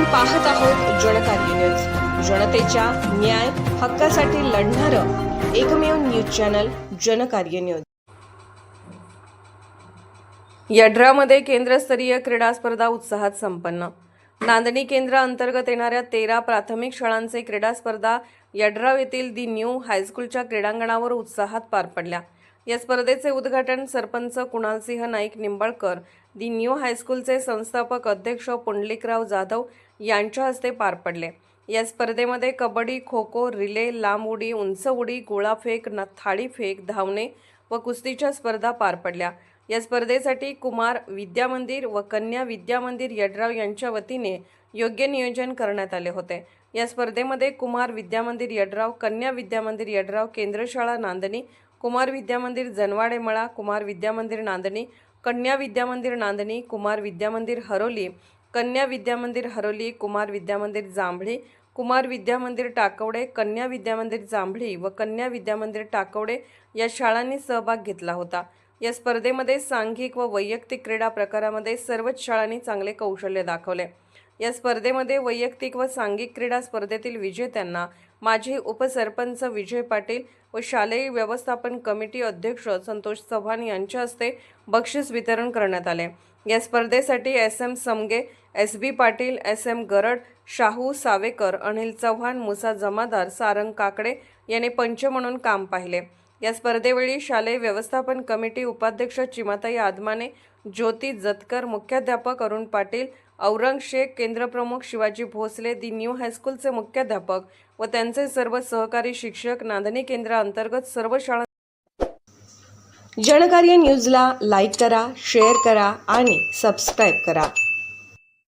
पाहत आहोत जनकार्य न्यूज, जनतेच्या न्याय हक्कासाठी लढणारं एकमेव न्यूज चॅनल जनकार्य न्यूज। यड्रामध्ये केंद्रस्तरीय क्रीडा स्पर्धा उत्साहात संपन्न। नांदणी केंद्र अंतर्गत येणाऱ्या 13 प्राथमिक शाळांचे क्रीडा स्पर्धा यड्राव येथील दी न्यू हायस्कूलच्या क्रीडांगणावर उत्साहात पार पडल्या। या स्पर्धेचे उद्घाटन सरपंच कुणालसिंह नाईक निंबाळकर, दी न्यू हायस्कूलचे संस्थापक अध्यक्ष पुंडलिकराव जाधव यांच्या हस्ते पार पडले। या स्पर्धेमध्ये कबड्डी, खो खो, रिले, लांब उडी, उंच उडी, गोळाफेक, थाळीफेक, धावणे व कुस्तीच्या स्पर्धा पार पडल्या। या स्पर्धेसाठी कुमार विद्यामंदिर व कन्या विद्यामंदिर यड्राव यांच्या वतीने योग्य नियोजन करण्यात आले होते। या स्पर्धेमध्ये कुमार विद्यामंदिर यड्राव, कन्या विद्यामंदिर यड्राव, केंद्रशाळा नांदणी, कुमार विद्यामंदिर जनवाडे मळा, कुमार विद्यामंदिर नांदणी, कन्या विद्यामंदिर नांदणी, कुमार विद्यामंदिर हरोली, कन्या विद्यामंदिर हरोली, कुमार विद्यामंदिर जांभळी, कुमार विद्यामंदिर टाकवडे, कन्या विद्यामंदिर जांभळी व कन्या विद्यामंदिर टाकवडे या शाळांनी सहभाग घेतला होता। या स्पर्धेमध्ये सांघिक व वैयक्तिक क्रीडा प्रकारामध्ये सर्वच शाळांनी चांगले कौशल्य दाखवले। या स्पर्धेमध्ये वैयक्तिक व सांघिक क्रीडा स्पर्धेतील विजेत्यांना माजी उपसरपंच विजय पाटील व शालेय व्यवस्थापन कमिटी अध्यक्ष संतोष चव्हाण यांच्या हस्ते बक्षीस वितरण करण्यात आले। या स्पर्धेसाठी SM समगे, SB Patil, SM Garad, Shahu Savekar, Anil Chavan, Musa जमादार, सारंग काकडे यांनी पंच म्हणून काम पाहिले। या स्पर्धेवेळी शालेय व्यवस्थापन कमिटी उपाध्यक्ष चिमाताई आदमाने, ज्योती जतकर, मुख्याध्यापक अरुण पाटील, औरंग शेख, केंद्रप्रमुख शिवाजी भोसले, दी न्यू हायस्कूलचे मुख्याध्यापक व त्यांचे सर्व सहकारी शिक्षक, नांदणी केंद्र अंतर्गत सर्व शाळा। जनकार्य न्यूजला लाईक करा, शेअर करा आणि सबस्क्राईब करा।